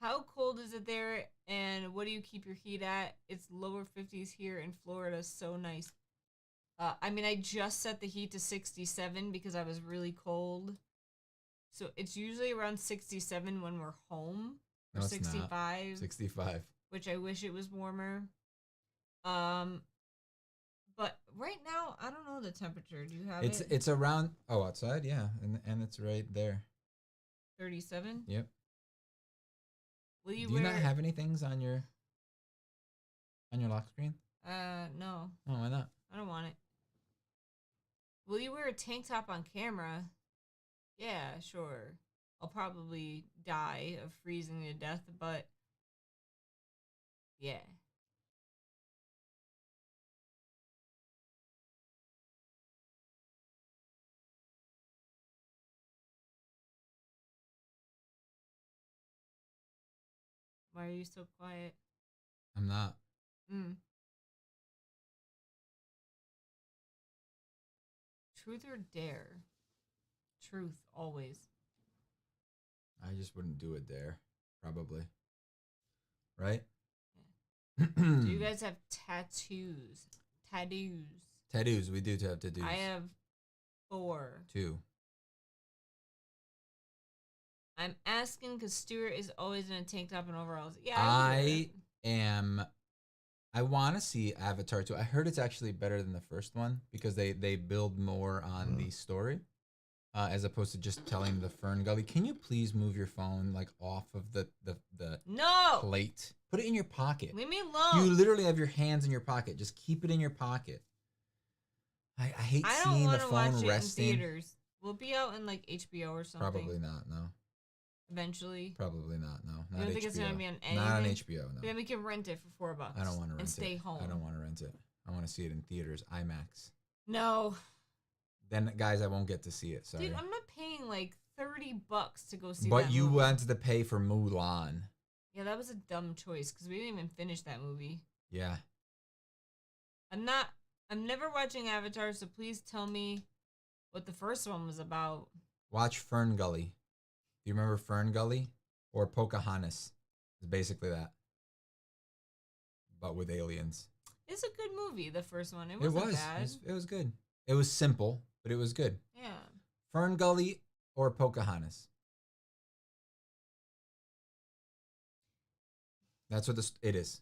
How cold is it there, and what do you keep your heat at? It's lower 50s here in Florida. So nice. I mean, I just set the heat to 67 because I was really cold. So it's usually around 67 when we're home. Or No, it's 65. not. 65. Which I wish it was warmer. But right now, I don't know the temperature. Do you have it? It's around outside, yeah. And it's right there. 37? Yep. Will you Do wear... you not have any things on your lock screen? No. Oh, why not? I don't want it. Will you wear a tank top on camera? Yeah, sure. I'll probably die of freezing to death, but yeah. Why are you so quiet? I'm not. Truth or dare? Truth, always. I just wouldn't do it there. Probably. Right? Yeah. Do you guys have tattoos? Tattoos. We do have tattoos. I have 4. 2. I'm asking because Stuart is always in a tank top and overalls. Yeah, I want to see Avatar 2. I heard it's actually better than the first one because they build more on the story as opposed to just telling the Fern Gully. Can you please move your phone like off of the No plate? Put it in your pocket. Leave me alone. You literally have your hands in your pocket. Just keep it in your pocket. I hate seeing the phone watch it resting. in theaters. Will it be out in like HBO or something? Probably not. No. Eventually. Probably not. No. You Not don't HBO. think it's gonna be on anything? Not on HBO. No. Then we can rent it for $4. I don't want to rent it. And stay home. I don't want to rent it. I want to see it in theaters, IMAX. No. Then, guys, I won't get to see it. Sorry. Dude, I'm not paying like $30 to go see that But you movie. wanted to pay for Mulan. Yeah, that was a dumb choice because we didn't even finish that movie. Yeah. I'm never watching Avatar, so please tell me what the first one was about. Watch Fern Gully. Do you remember Fern Gully? Or Pocahontas. It's basically that. But with aliens. It's a good movie, the first one. It It wasn't was. bad. It was good. It was simple, but it was good. Yeah. Fern Gully or Pocahontas. That's what it is.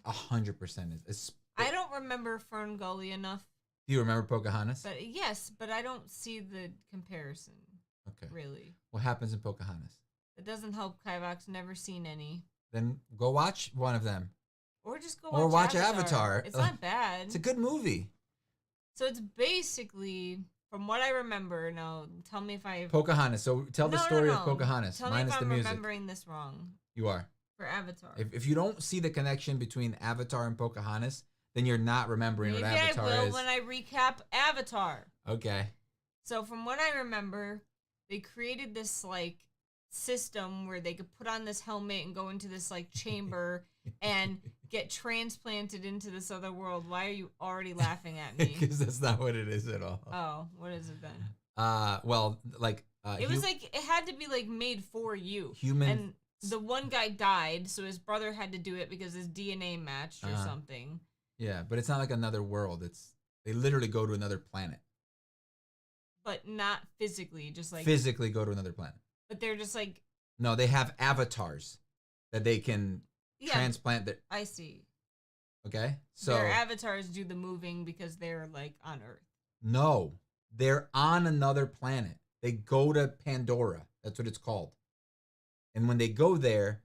100% is. I don't remember Fern Gully enough. Do you remember Pocahontas? But yes, but I don't see the comparison. Okay. Really. What happens in Pocahontas? It doesn't help Kivox. Never seen any. Then go watch one of them. Or just go Or watch Avatar. Avatar. It's not bad. It's a good movie. So it's basically, from what I remember, now tell me if I... Pocahontas. So tell the story of Pocahontas. Tell me minus if the I'm music. remembering this wrong. You are. For Avatar. If you don't see the connection between Avatar and Pocahontas, then you're not remembering Maybe what Avatar I will is. when I recap Avatar. Okay. So from what I remember, they created this like system where they could put on this helmet and go into this like chamber and get transplanted into this other world. Why are you already laughing at me? Because that's not what it is at all. Oh, what is it then? Well, like It was like it had to be like made for you. Human. And the one guy died, so his brother had to do it because his DNA matched or something. Yeah, but it's not like another world. They literally go to another planet. But not physically, just like Physically go to another planet. But they're just like No, they have avatars that they can transplant. I see. Okay, so their avatars do the moving because they're like on Earth. No, they're on another planet. They go to Pandora. That's what it's called. And when they go there,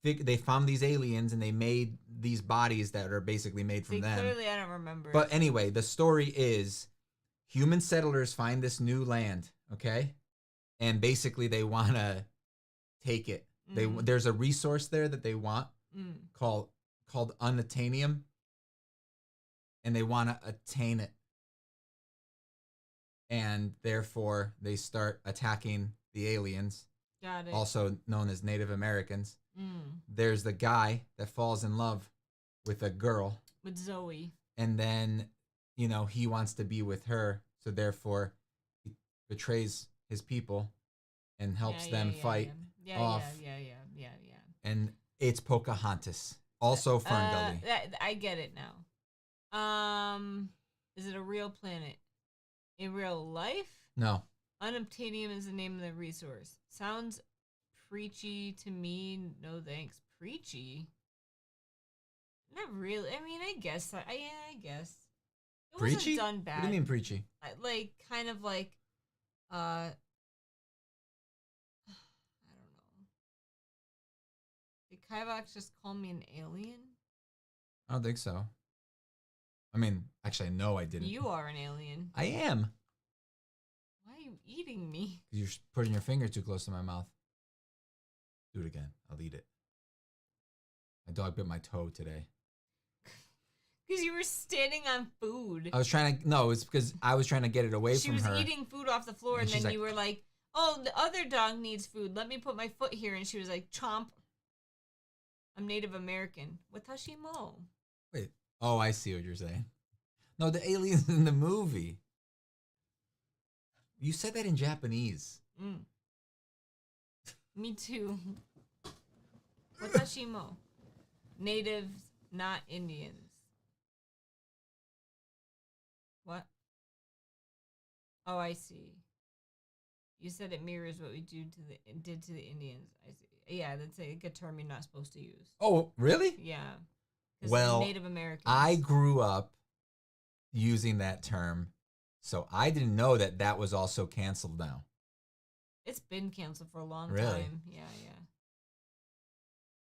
they found these aliens and they made these bodies that are basically made from them. Clearly, I don't remember. But anyway, the story is human settlers find this new land, okay? And basically they want to take it. There's a resource there that they want called unobtainium, and they want to attain it. And therefore, they start attacking the aliens, Got it. also known as Native Americans. There's the guy that falls in love with a girl. With Zoe. And then, he wants to be with her. So therefore, he betrays his people and helps them fight off. Yeah. And it's Pocahontas. Also Ferngully. I get it now. Is it a real planet? In real life? No. Unobtainium is the name of the resource. Sounds preachy to me. No thanks. Preachy? Not really. I mean, I guess. I guess. It Preachy? wasn't done bad. What do you mean preachy? Like, kind of like, I don't know. Did Kivox just call me an alien? I don't think so. I mean, actually, no, I didn't. You are an alien. I am. Why are you eating me? Because you're putting your finger too close to my mouth. Do it again. I'll eat it. My dog bit my toe today. Because you were standing on food. I was trying to... No, it's because I was trying to get it away from her. She was eating food off the floor, and then you were like, oh, the other dog needs food. Let me put my foot here. And she was like, chomp. I'm Native American. Watashi mo. Wait. Oh, I see what you're saying. No, the aliens in the movie. You said that in Japanese. Me too. Watashi mo. Natives, not Indians. What? Oh, I see. You said it mirrors what we did to the Indians. I see. Yeah, that's a good term you're not supposed to use. Oh, really? Yeah. Well, Native Americans. I grew up using that term, so I didn't know that was also canceled now. It's been canceled for a long Really? time. Yeah.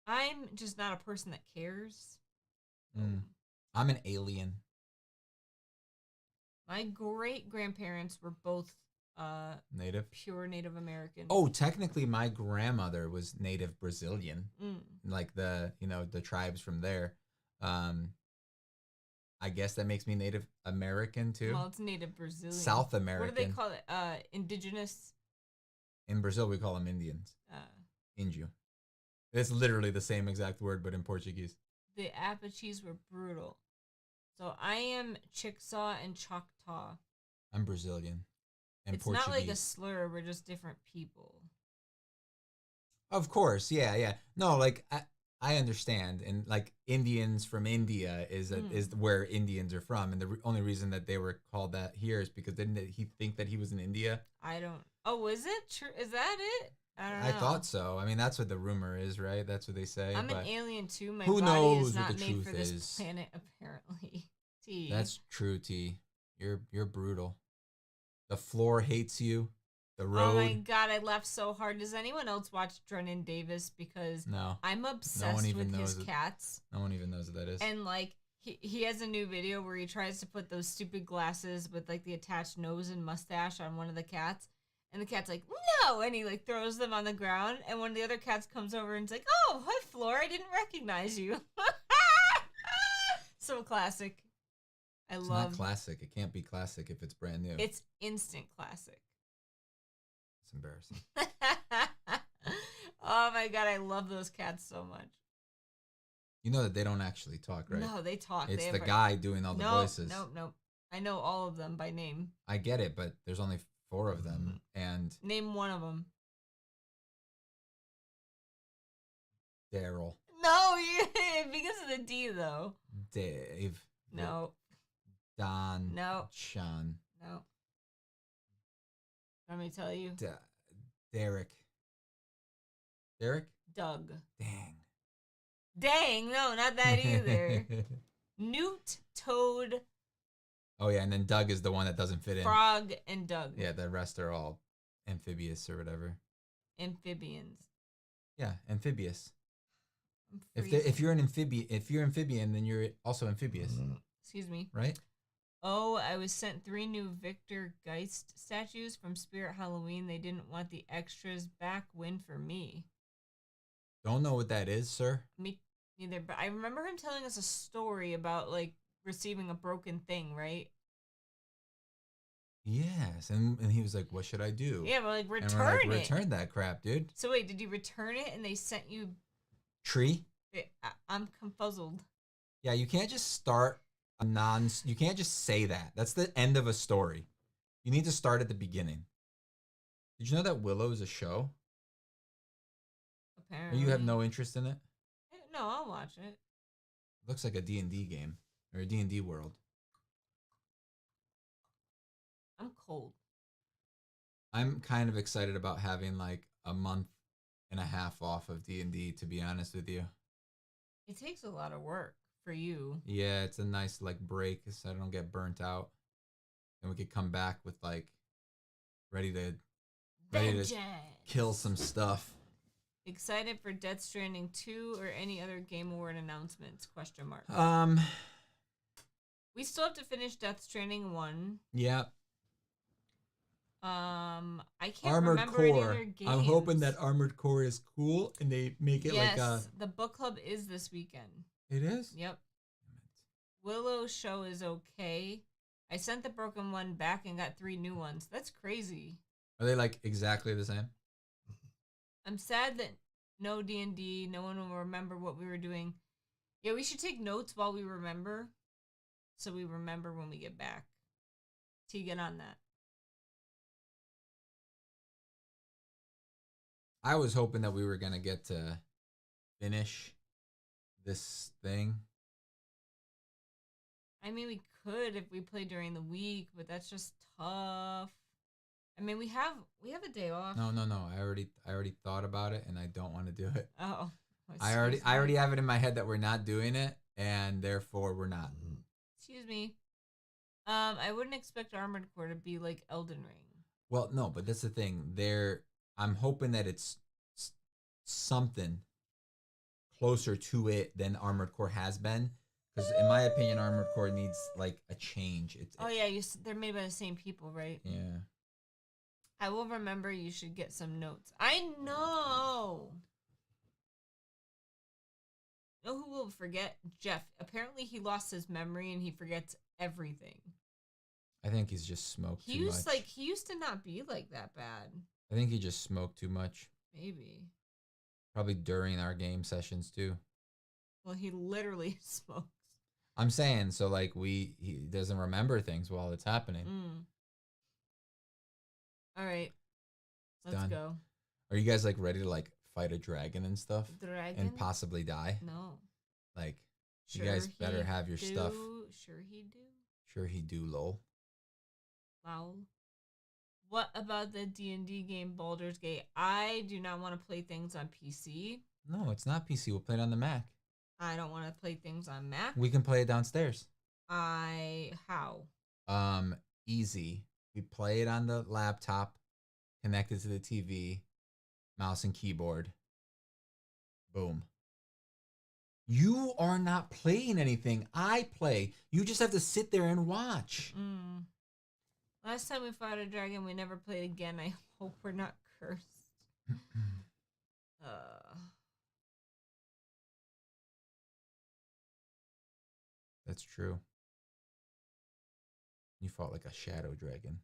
I'm just not a person that cares. I'm an alien. My great-grandparents were both Native? pure Native American. Oh, technically my grandmother was Native Brazilian. Like the tribes from there. I guess that makes me Native American too. Well, it's Native Brazilian. South American. What do they call it? Indigenous? In Brazil, we call them Indians. Índio. It's literally the same exact word, but in Portuguese. The Apaches were brutal. So I am Chickasaw and Choctaw. I'm Brazilian. And it's Portuguese. not like a slur. We're just different people. Of course, yeah. No, like I understand, and like Indians from India is where Indians are from, and the only reason that they were called that here is because didn't he think that he was in India? I don't. Oh, was it true? Is that it? I don't know. I thought so. I mean, that's what the rumor is, right? That's what they say. I'm but an alien too. My who body knows is what not the made truth for this is. planet, apparently. T. That's true, T. You're brutal. The floor hates you. The road. Oh my god, I laughed so hard. Does anyone else watch Drennan Davis? Because no, I'm obsessed with his cats. No one even knows what that is. And like he has a new video where he tries to put those stupid glasses with like the attached nose and mustache on one of the cats. And the cat's like, no! And he like throws them on the ground. And one of the other cats comes over and is like, oh, hi, Floor. I didn't recognize you. So classic. It's not classic. It can't be classic if it's brand new. It's instant classic. It's embarrassing. my god, I love those cats so much. You know that they don't actually talk, right? No, they talk. It's they the guy doing all the voices. Nope. I know all of them by name. I get it, but there's only 4 of them, and Name one of them. Daryl, No, because of the D though. Dave, No, Don, No. Sean, no. Let me tell you. Derek, Doug. Dang, no, not that either. Newt, Toad, Oh yeah, and then Doug is the one that doesn't fit in. Frog, and Doug. Yeah, the rest are all amphibious or whatever. Amphibians. Yeah, amphibious. I'm If you're amphibian, then you're also amphibious, Excuse me. right? Oh, I was sent 3 new Victor Geist statues from Spirit Halloween. They didn't want the extras back. Win for me. Don't know what that is, sir. Me neither, but I remember him telling us a story about like receiving a broken thing, right? Yes, and he was like, "What should I do?" Yeah, but like And we're return like, it. return that crap, dude. So wait, did you return it and they sent you? Tree? I'm confuzzled. Yeah, you can't just start you can't just say that. That's the end of a story. You need to start at the beginning. Did you know that Willow is a show? Or Apparently. you have no interest in it? No, I'll watch it. It looks like a D&D game or a D&D world. I'm cold. I'm kind of excited about having like a month and a half off of D&D, to be honest with you. It takes a lot of work for you. Yeah, it's a nice like break so I don't get burnt out. And we could come back with like ready to kill some stuff. Excited for Death Stranding 2 or any other Game Award announcements? Question mark. We still have to finish Death Stranding 1. Yeah. I can't Armored remember Core. any other games. I'm hoping that Armored Core is cool and they make it like a. The book club is this weekend. It is? Yep. Willow show is okay. I sent the broken one back and got 3 new ones. That's crazy. Are they like exactly the same? I'm sad that no D&D, no one will remember what we were doing. Yeah, we should take notes while we remember. So we remember when we get back. T, get on that. I was hoping that we were going to get to finish this thing. I mean, we could if we play during the week, but that's just tough. I mean, we have a day off. No. I already thought about it and I don't want to do it. Oh. I already have it in my head that we're not doing it and therefore we're not. Excuse me. I wouldn't expect Armored Core to be like Elden Ring. Well, no, but that's the thing. I'm hoping that it's something closer to it than Armored Core has been. Because in my opinion, Armored Core needs like a change. They're made by the same people, right? Yeah. I will remember. You should get some notes. I know. You know who will forget? Jeff. Apparently, he lost his memory and he forgets everything. I think he's just smoked too much. He used to not be like that bad. I think he just smoked too much. Maybe. Probably during our game sessions too. Well, he literally smokes. I'm saying, so like he doesn't remember things while it's happening. All right. Let's done. go. Are you guys like ready to like fight a dragon and stuff? Dragon? And possibly die? No. Like, Sure you guys better have your stuff. Sure he do. Sure he do, lol. Wow. What about the D&D game Baldur's Gate? I do not want to play things on PC. No, it's not PC. We'll play it on the Mac. I don't want to play things on Mac. We can play it downstairs. How? Easy. We play it on the laptop, connected to the TV, mouse and keyboard. Boom. You are not playing anything. I play. You just have to sit there and watch. Last time we fought a dragon, we never played again. I hope we're not cursed. That's true. You fought like a shadow dragon.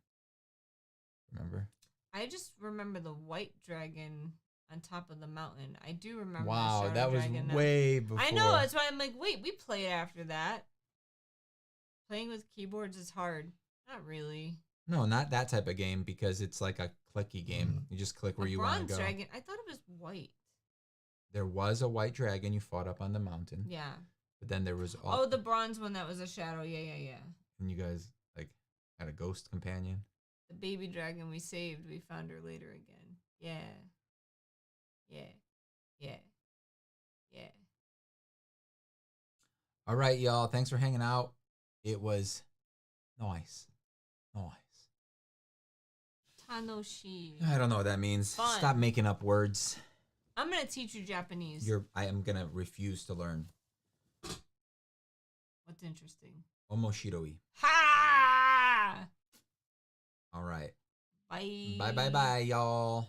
Remember? I just remember the white dragon on top of the mountain. I do remember. Wow, the that was Dragon now. way before. I know. That's why I'm like, wait, we played after that. Playing with keyboards is hard. Not really. No, not that type of game because it's like a clicky game. You just click where you want to Bronze go. dragon. I thought it was white. There was a white dragon you fought up on the mountain. Yeah. But then there was Oh, the bronze one that was a shadow. Yeah. And you guys like had a ghost companion. The baby dragon we saved. We found her later again. Yeah. All right, y'all. Thanks for hanging out. It was nice. Tanoshi. I don't know what that means. Fun. Stop making up words. I'm gonna teach you Japanese. I am gonna refuse to learn. What's interesting? Omoshiroi. Ha! All right. Bye. Bye, y'all.